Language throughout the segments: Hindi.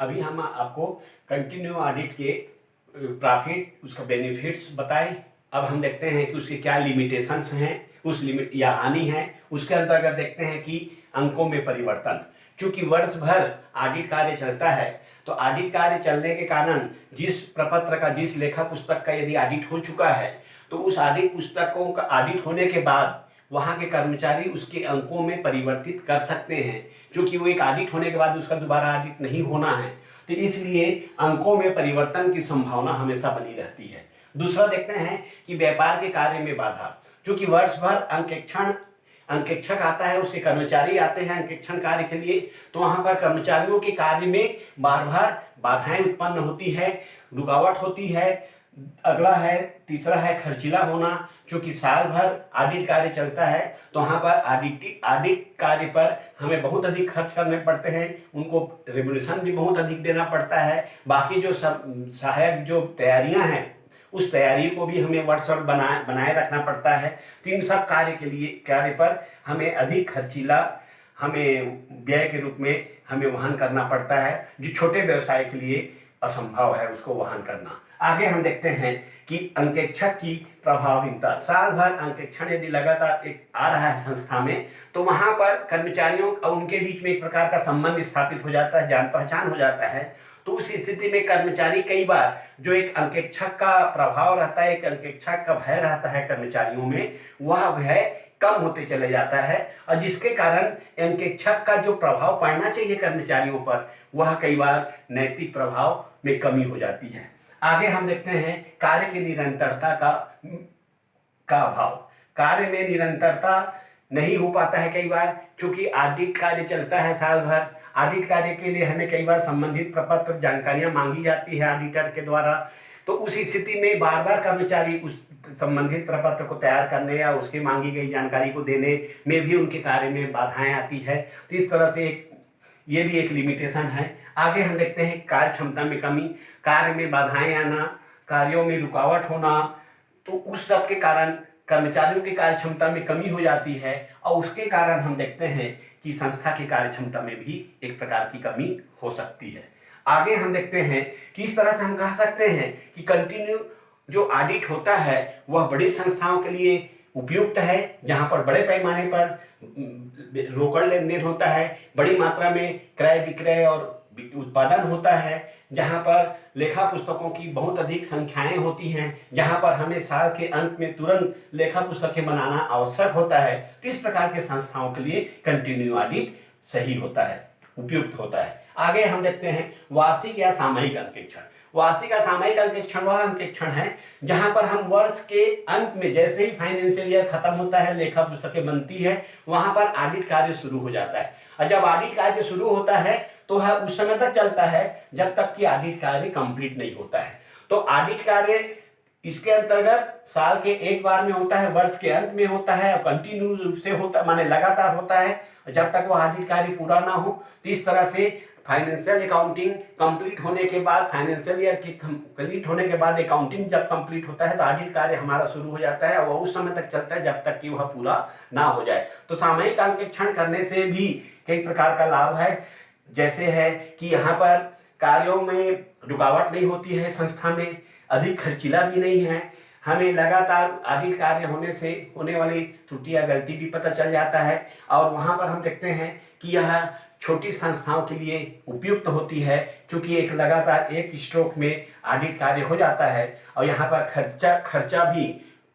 अभी हम आपको कंटिन्यू ऑडिट के प्रॉफिट, उसका बेनिफिट्स बताएं। अब हम देखते हैं कि उसके क्या लिमिटेशंस हैं, उस लिमिट या हानि है। उसके अंतर्गत देखते हैं कि अंकों में परिवर्तन। चूंकि वर्ष भर ऑडिट कार्य चलता है, तो ऑडिट कार्य चलने के कारण जिस प्रपत्र का, जिस लेखा पुस्तक का यदि ऑडिट हो चुका है, तो उस ऑडिट पुस्तकों का ऑडिट होने के बाद वहाँ के कर्मचारी उसके अंकों में परिवर्तित कर सकते हैं। क्योंकि वो एक ऑडिट होने के बाद उसका दोबारा ऑडिट नहीं होना है, तो इसलिए अंकों में परिवर्तन की संभावना हमेशा बनी रहती है। दूसरा देखते हैं कि व्यापार के कार्य में बाधा। चूंकि वर्ष भर अंकेक्षक आता है, उसके कर्मचारी आते हैं अंकेक्षण कार्य के लिए, तो वहाँ पर कर्मचारियों के कार्य में बार बार बाधाएं उत्पन्न होती है, रुकावट होती है। अगला है, तीसरा है खर्चीला होना। क्योंकि साल भर ऑडिट कार्य चलता है, तो वहाँ पर ऑडिट कार्य पर हमें बहुत अधिक खर्च करने पड़ते हैं, उनको रेम्युनरेशन भी बहुत अधिक देना पड़ता है। बाकी जो सहायक जो तैयारियां हैं, उस तैयारी को भी हमें वर्ष भर बनाए रखना पड़ता है। तो इन सब कार्य पर हमें अधिक खर्चीला, हमें व्यय के रूप में हमें वहन करना पड़ता है, जो छोटे व्यवसाय के लिए असंभव है उसको वहन करना। आगे हम देखते हैं कि अंकेक्षक की प्रभावहीनता। साल भर अंकेक्षण यदि लगातार एक आ रहा है संस्था में, तो वहां पर कर्मचारियों और उनके बीच में एक प्रकार का संबंध स्थापित हो जाता है, जान पहचान हो जाता है। तो उस स्थिति में कर्मचारी कई बार जो एक अंकेक्षक का प्रभाव रहता है, एक अंकेक्षक का भय रहता है कर्मचारियों में, वह भय कम होते चले जाता है, और जिसके कारण अंकेक्षक का जो प्रभाव पड़ना चाहिए कर्मचारियों पर, वह कई बार नैतिक प्रभाव में कमी हो जाती है। आगे हम देखते हैं कार्य की निरंतरता का अभाव। कार्य में निरंतरता नहीं हो पाता है कई बार, क्योंकि ऑडिट कार्य चलता है साल भर। ऑडिट कार्य के लिए हमें कई बार संबंधित प्रपत्र, जानकारियां मांगी जाती है ऑडिटर के द्वारा। तो उस स्थिति में बार बार कर्मचारी उस संबंधित प्रपत्र को तैयार करने या उसकी मांगी गई जानकारी को देने में भी उनके कार्य में बाधाएं आती है। तो इस तरह से ये भी एक लिमिटेशन है। आगे हम देखते हैं कार्य क्षमता में कमी, कार्य में बाधाएं आना, कार्यों में रुकावट होना। तो उस सब के कारण कर्मचारियों की कार्य क्षमता में कमी हो जाती है, और उसके कारण हम देखते हैं कि संस्था की कार्य क्षमता में भी एक प्रकार की कमी हो सकती है। आगे हम देखते हैं कि इस तरह से हम कह सकते हैं कि कंटिन्यू जो ऑडिट होता है वह बड़ी संस्थाओं के लिए उपयुक्त है, जहां पर बड़े पैमाने पर रोकड़ लेन देन होता है, बड़ी मात्रा में क्रय विक्रय और उत्पादन होता है, जहां पर लेखा पुस्तकों की बहुत अधिक संख्याएं होती हैं, जहां पर हमें साल के अंत में तुरंत लेखा पुस्तकें बनाना आवश्यक होता है। तो इस प्रकार के संस्थाओं के लिए कंटिन्यू ऑडिट सही होता है, उपयुक्त होता है। आगे हम देखते हैं वार्षिक या सामयिक अंकेक्षण। वार्षिक या सामयिक अंकेक्षण वह अंकेक्षण है जहां पर हम वर्ष के अंत में, जैसे ही फाइनेंशियल ईयर खत्म होता है, लेखा पुस्तकें बनती है, वहां पर ऑडिट कार्य शुरू हो जाता है। और जब ऑडिट कार्य शुरू होता है तो वह उस समय तक चलता है जब तक कि ऑडिट कार्य कंप्लीट नहीं होता है। तो ऑडिट कार्य इसके अंतर्गत साल के एक बार में होता है, वर्ष के अंत में होता है, और कंटिन्यू रूप से होता, माने लगातार होता है जब तक वह ऑडिट कार्य पूरा ना हो। तो इस तरह से फाइनेंशियल अकाउंटिंग कंप्लीट होने के बाद, फाइनेंशियल ईयर की कंप्लीट होने के बाद अकाउंटिंग जब कंप्लीट होता है, तो ऑडिट कार्य हमारा शुरू हो जाता है, और वह उस समय तक चलता है जब तक कि वह पूरा ना हो जाए। तो सामयिक अंकेक्षण करने से भी कई प्रकार का लाभ है, जैसे है कि यहाँ पर कार्यों में रुकावट नहीं होती है, संस्था में अधिक खर्चीला भी नहीं है, हमें लगातार ऑडिट कार्य होने से होने वाली त्रुटि या गलती भी पता चल जाता है, और वहाँ पर हम देखते हैं कि यह छोटी संस्थाओं के लिए उपयुक्त होती है, क्योंकि एक लगातार एक स्ट्रोक में ऑडिट कार्य हो जाता है, और यहाँ पर खर्चा भी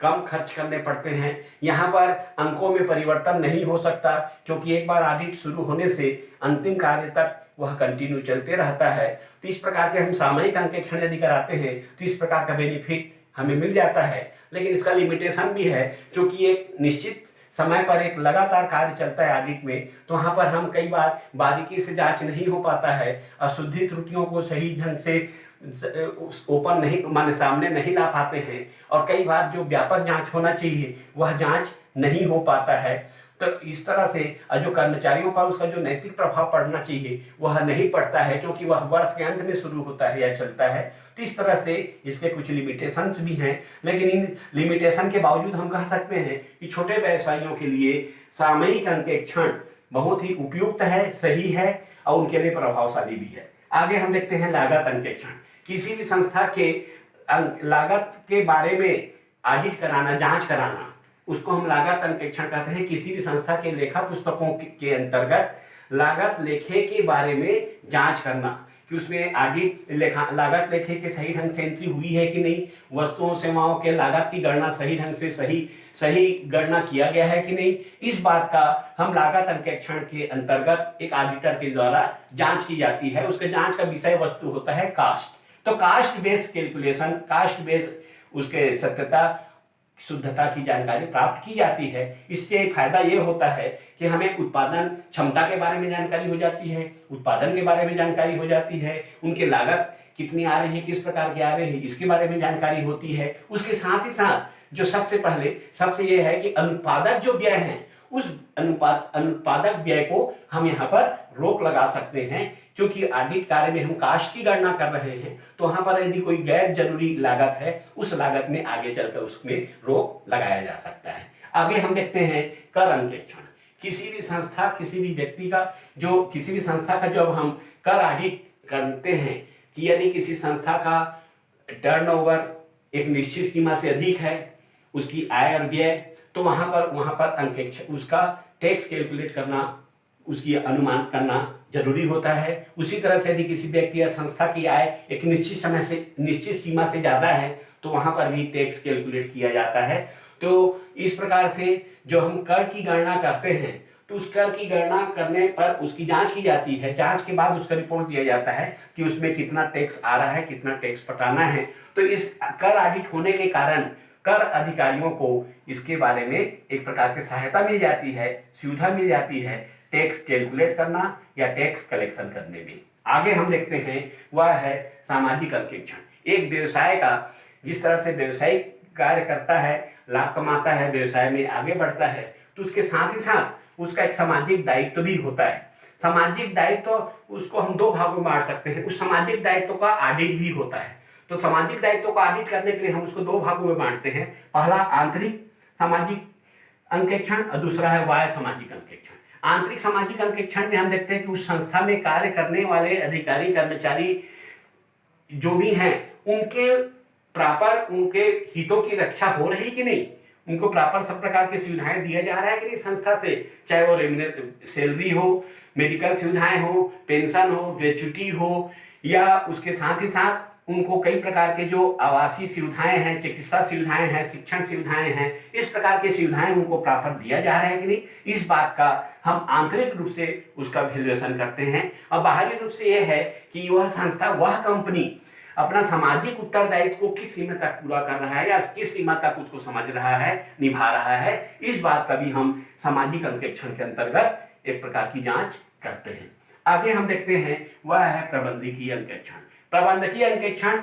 कम खर्च करने पड़ते हैं। यहाँ पर अंकों में परिवर्तन नहीं हो सकता, क्योंकि एक बार ऑडिट शुरू होने से अंतिम कार्य तक वह कंटिन्यू चलते रहता है। तो इस प्रकार के हम सामयिक अंकेक्षण यदि कराते हैं तो इस प्रकार का बेनिफिट हमें मिल जाता है। लेकिन इसका लिमिटेशन भी है, क्योंकि एक निश्चित समय पर एक लगातार कार्य चलता है ऑडिट में, तो वहाँ पर हम कई बार बारीकी से जांच नहीं हो पाता है, अशुद्धि त्रुटियों को सही ढंग से ओपन नहीं, माने सामने नहीं ला पाते हैं, और कई बार जो व्यापक जांच होना चाहिए वह जांच नहीं हो पाता है। तो इस तरह से जो कर्मचारियों पर उसका जो नैतिक प्रभाव पड़ना चाहिए वह नहीं पड़ता है, क्योंकि वह वर्ष के अंत में शुरू होता है या चलता है। तो इस तरह से इसके कुछ लिमिटेशंस भी हैं, लेकिन इन लिमिटेशन के बावजूद हम कह सकते हैं कि छोटे व्यवसायियों के लिए सामयिक अंकेक्षण बहुत ही उपयुक्त है, सही है, और उनके लिए प्रभावशाली भी है। आगे हम देखते हैं लागत अंकेक्षण। किसी भी संस्था के लागत के बारे में ऑडिट कराना, जांच कराना, उसको हम लागत अंकेक्षण कहते हैं। किसी भी संस्था के लेखा पुस्तकों के अंतर्गत लागत लेखे के बारे में जांच करना कि उसमें ऑडिट लागत लेखे के सही ढंग से एंट्री हुई है कि नहीं, वस्तुओं सेवाओं के लागत की गणना सही ढंग से सही गणना किया गया है कि नहीं, इस बात का हम लागत अंकेक्षण के अंतर्गत एक ऑडिटर के द्वारा जांच की जाती है। उसके जांच का विषय वस्तु होता है कास्ट। तो caste based calculation, caste based उसके सत्यता शुद्धता की जानकारी प्राप्त की जाती है। इससे फायदा ये होता है कि हमें उत्पादन क्षमता के बारे में जानकारी हो जाती है, उत्पादन के बारे में जानकारी हो जाती है, उनके लागत कितनी आ रही है, किस प्रकार की आ रही है, इसके बारे में जानकारी होती है। उसके साथ ही साथ जो सबसे ये है कि अनुत्पादक जो व्यय है, उस अनुत्पादक व्यय को हम यहाँ पर रोक लगा सकते हैं, क्योंकि ऑडिट कार्य में हम कास्ट की गणना कर रहे हैं। तो वहां पर यदि कोई गैर जरूरी लागत है, उस लागत में आगे चलकर उसमें रोक लगाया जा सकता है। आगे हम देखते हैं कर अंकेक्षण। किसी भी संस्था, किसी भी व्यक्ति का किसी भी संस्था का जब हम कर ऑडिट करते हैं कि यदि किसी संस्था का टर्नओवर एक निश्चित सीमा से अधिक है, उसकी आय और व्यय, तो वहां पर अंकेक्षण, उसका टैक्स कैलकुलेट करना, उसकी अनुमान करना जरूरी होता है। उसी तरह से यदि किसी व्यक्ति या संस्था की आय एक निश्चित सीमा से ज्यादा है, तो वहां पर भी टैक्स कैलकुलेट किया जाता है। तो इस प्रकार से जो हम कर की गणना करते हैं, तो उस कर की गणना करने पर उसकी जांच की जाती है। जांच के बाद उसका रिपोर्ट दिया जाता है कि उसमें कितना टैक्स आ रहा है, कितना टैक्स पटाना है। तो इस कर ऑडिट होने के कारण कर अधिकारियों को इसके बारे में एक प्रकार की सहायता मिल जाती है, सुविधा मिल जाती है टैक्स कैलकुलेट करना या टैक्स कलेक्शन करने में। आगे हम देखते हैं वह है सामाजिक अंकेक्षण। एक व्यवसाय का जिस तरह से व्यवसायिक कार्य करता है, लाभ कमाता है, व्यवसाय में आगे बढ़ता है, तो उसके साथ ही साथ उसका एक सामाजिक दायित्व भी होता है। सामाजिक दायित्व उसको हम दो भागों में बांट सकते हैं। उस सामाजिक दायित्व का ऑडिट भी होता है। तो सामाजिक दायित्व को ऑडिट करने के लिए हम उसको दो भागों में बांटते हैं। पहला आंतरिक सामाजिक अंकेक्षण और दूसरा है बाह्य सामाजिक अंकेक्षण। आंतरिक सामाजिक अंकेक्षण में हम देखते हैं कि उस संस्था में कार्य करने वाले अधिकारी कर्मचारी जो भी हैं, उनके हितों की रक्षा हो रही कि नहीं, उनको प्रॉपर सब प्रकार की सुविधाएं दिया जा रहा है कि नहीं संस्था से, चाहे वो सैलरी हो, मेडिकल सुविधाएं हो, पेंशन हो, ग्रेच्युटी हो, या उसके साथ ही साथ उनको कई प्रकार के जो आवासीय सुविधाएं हैं, चिकित्सा सुविधाएं हैं, शिक्षण सुविधाएं हैं, इस प्रकार की सुविधाएं उनको प्रॉपर दिया जा रहा है कि नहीं, इस बात का हम आंतरिक रूप से उसका वैल्यूएशन करते हैं। और बाहरी रूप से यह है कि वह संस्था, वह कंपनी अपना सामाजिक उत्तरदायित्व को किस सीमा तक पूरा कर रहा है या किस सीमा तक उसको समझ रहा है, निभा रहा है, इस बात का भी हम सामाजिक अंकेक्षण के अंतर्गत एक प्रकार की जांच करते हैं। आगे हम देखते हैं वह है प्रबंधकीय अंकेक्षण। प्रबंधकीय अंकेक्षण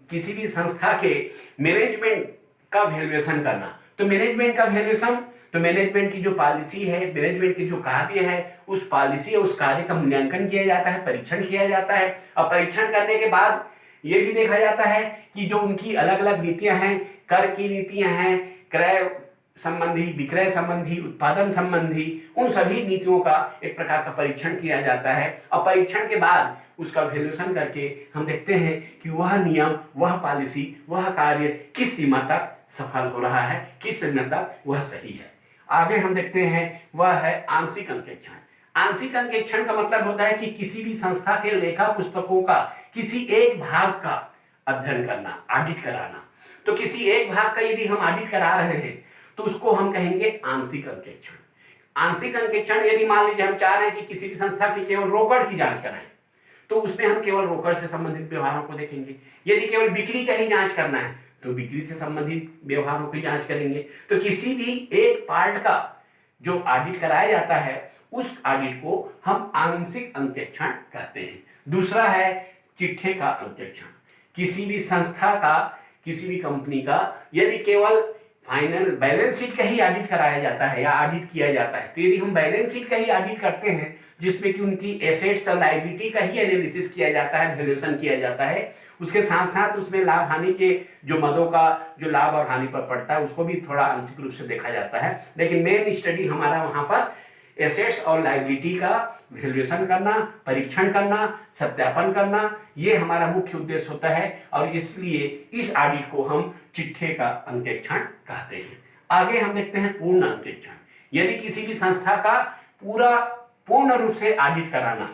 किसी भी संस्था के मैनेजमेंट का वैल्यूएशन करना। तो मैनेजमेंट का वैल्यूएशन, तो मैनेजमेंट की जो पॉलिसी है, मैनेजमेंट की जो कार्य है, उस पॉलिसी और उस कार्य का मूल्यांकन किया जाता है, परीक्षण किया जाता है। और परीक्षण करने के बाद ये भी देखा जाता है कि जो उनकी अलग अलग नीतियां हैं, कर की नीतियां हैं, क्रय संबंधी, विक्रय संबंधी, उत्पादन संबंधी, उन सभी नीतियों का एक प्रकार का परीक्षण किया जाता है। और परीक्षण के बाद उसका वैल्यूएशन करके हम देखते हैं कि वह नियम, वह पॉलिसी, वह कार्य किस सीमा तक सफल हो रहा है, किस सीमा तक वह सही है। आगे हम देखते हैं वह है आंशिक अंकेक्षण। आंशिक अंकेक्षण का मतलब होता है कि किसी भी संस्था के लेखा पुस्तकों का किसी एक भाग का अध्ययन करना, ऑडिट कराना। तो किसी एक भाग का यदि हम ऑडिट करा रहे हैं तो उसको हम कहेंगे आंशिक अंकेक्षण। आंशिक अंकेक्षण यदि मान लीजिए हम चाह रहे हैं कि किसी भी संस्था की केवल रोकड़ की जांच कराएं, तो उसमें हम केवल रोकड़ से संबंधित व्यवहारों को देखेंगे। यदि केवल बिक्री का ही जांच करना है तो बिक्री से संबंधित व्यवहारों की जांच करेंगे। तो किसी भी एक पार्ट का जो ऑडिट कराया जाता है, उस ऑडिट को हम आंशिक अंकेक्षण कहते हैं। दूसरा है चिट्ठे का अंकेक्षण। किसी भी संस्था का, किसी भी कंपनी का यदि केवल फाइनल बैलेंस शीट का ही ऑडिट कराया जाता है या ऑडिट किया जाता है, तो यदि हम बैलेंस शीट का ही ऑडिट करते हैं जिसमें कि उनकी एसेट्स और लायबिलिटी का ही एनालिसिस किया जाता है, वैल्यूएशन किया जाता है, उसके साथ साथ उसमें लाभ हानि के जो मदों का जो लाभ और हानि पर पड़ता है उसको भी थोड़ा आंशिक रूप से देखा जाता है। लेकिन मेन स्टडी हमारा वहां पर एसेट्स और लायबिलिटी का वैल्यूएशन करना, परीक्षण करना, सत्यापन करना, ये हमारा मुख्य उद्देश्य होता है और इसलिए इस ऑडिट को हम चिट्ठे का अंकेक्षण कहते हैं। आगे हम देखते हैं पूर्ण अंकेक्षण। यदि किसी भी संस्था का पूर्ण रूप से ऑडिट कराना,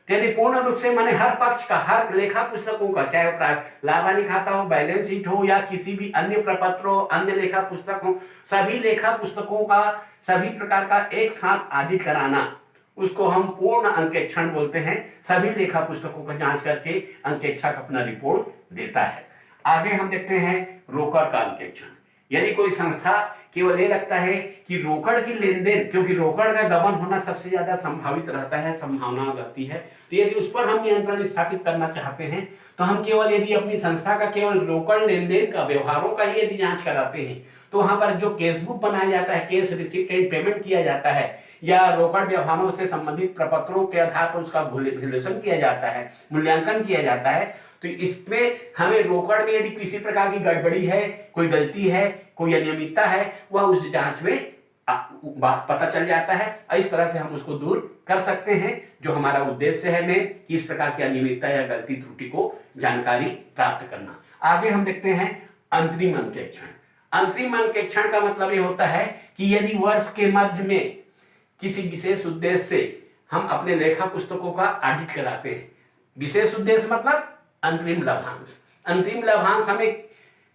तो यदि पूर्ण रूप से माने हर पक्ष का, हर लेखा पुस्तकों का, चाहे लाभ हानि खाता हो, बैलेंस शीट हो या किसी भी अन्य प्रपत्र हो, अन्य लेखा पुस्तक हो, सभी लेखा पुस्तकों का, सभी प्रकार का एक साथ ऑडिट कराना, उसको हम पूर्ण अंकेक्षण बोलते हैं। सभी लेखा पुस्तकों का जांच करके अंकेक्षक अपना रिपोर्ट देता है। आगे हम देखते हैं रोकड़ का अंकेक्षण। यदि कोई संस्था केवल ये लगता है कि रोकड़ की लेन देन, क्योंकि रोकड़ का गबन होना सबसे ज्यादा संभावित रहता है, संभावना रहती है, तो यदि उस पर हम नियंत्रण स्थापित करना चाहते हैं तो हम केवल यदि अपनी संस्था का केवल रोकड़ लेन देन का, व्यवहारों का ही यदि जांच कराते हैं तो वहां पर जो केस बुक बनाया जाता है, केस रिसिप्ट एंड पेमेंट किया जाता है या रोकड़ व्यवहारों से संबंधित प्रपत्रों के आधार पर उसका वैल्यूएशन किया जाता है, मूल्यांकन किया जाता है, तो इसमें हमें रोकड़ में यदि किसी प्रकार की गड़बड़ी है, कोई गलती है, कोई अनियमितता है, वह उस जांच में पता चल जाता है। इस तरह से हम उसको दूर कर सकते हैं। जो हमारा उद्देश्य है में कि इस प्रकार की अनियमितता या गलती त्रुटि को जानकारी प्राप्त करना। आगे हम देखते हैं अंतरिम अंकेक्षण। अंतरिम अंकेक्षण का मतलब ये होता है कि यदि वर्ष के मध्य में किसी विशेष उद्देश्य से हम अपने लेखा पुस्तकों का ऑडिट कराते हैं। विशेष उद्देश्य मतलब अंतरिम लाभांश। अंतरिम लाभांश हमें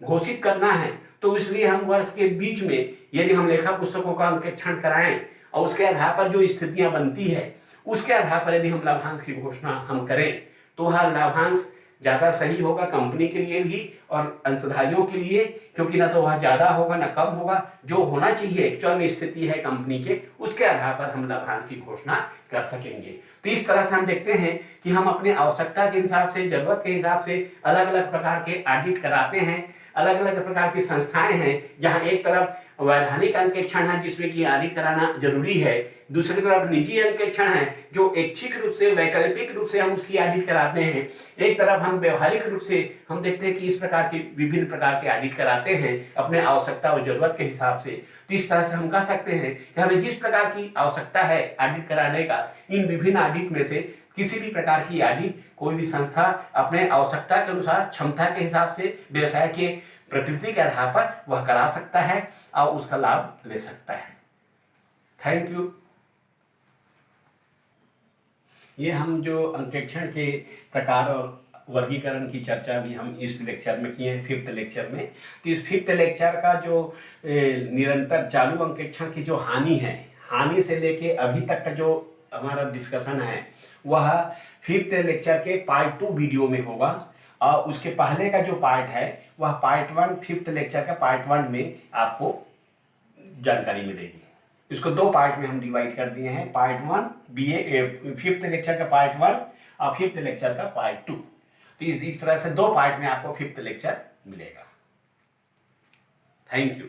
घोषित करना है, तो इसलिए हम वर्ष के बीच में यदि हम लेखा पुस्तकों का अंकेक्षण कराएं और उसके आधार पर जो स्थितियां बनती है उसके आधार पर यदि हम लाभांश की घोषणा हम करें तो वह लाभांश ज़्यादा सही होगा कंपनी के लिए भी और अंशधारियों के लिए, क्योंकि ना तो वह ज़्यादा होगा ना कम होगा। जो होना चाहिए एक्चुअल में स्थिति है कंपनी के, उसके आधार पर हम लाभांश की घोषणा कर सकेंगे। तो इस तरह से हम देखते हैं कि हम अपने आवश्यकता के हिसाब से, जरूरत के हिसाब से अलग अलग प्रकार के ऑडिट कराते हैं। अलग अलग प्रकार की संस्थाएं हैं जहां एक तरफ वैधानिक अंकेक्षण है जिसमें कि ऑडिट कराना जरूरी है, दूसरी तरफ निजी अंकेक्षण है जो ऐच्छिक रूप से, वैकल्पिक रूप से हम उसकी ऑडिट कराते हैं। एक तरफ हम व्यवहारिक रूप से हम देखते हैं कि इस प्रकार की विभिन्न प्रकार के ऑडिट कराते हैं अपने आवश्यकता और जरूरत के हिसाब से। तो इस तरह से हम कह सकते हैं कि हमें जिस प्रकार की आवश्यकता है ऑडिट कराने का, इन विभिन्न ऑडिट में से किसी भी प्रकार की ऑडिट कोई भी संस्था अपने आवश्यकता के अनुसार, क्षमता के हिसाब से, व्यवसाय के प्रकृति के आधार पर वह करा सकता है और उसका लाभ ले सकता है। Thank you. ये हम जो अंकेक्षण के प्रकार और वर्गीकरण की चर्चा भी हम इस लेक्चर में किए हैं, 5th लेक्चर में। तो इस 5th लेक्चर का जो निरंतर चालू अंकेक्षण की जो हानि है, हानि से लेके अभी तक का जो हमारा डिस्कशन है वह 5th लेक्चर के पार्ट 2 वीडियो में होगा और उसके पहले का जो पार्ट है वह पार्ट 1, 5th लेक्चर का पार्ट 1 में आपको जानकारी मिलेगी। इसको 2 पार्ट में हम डिवाइड कर दिए हैं, पार्ट 1 5th लेक्चर का पार्ट 1 और 5th लेक्चर का पार्ट 2। तो इस तरह से 2 पार्ट में आपको 5th लेक्चर मिलेगा। Thank you.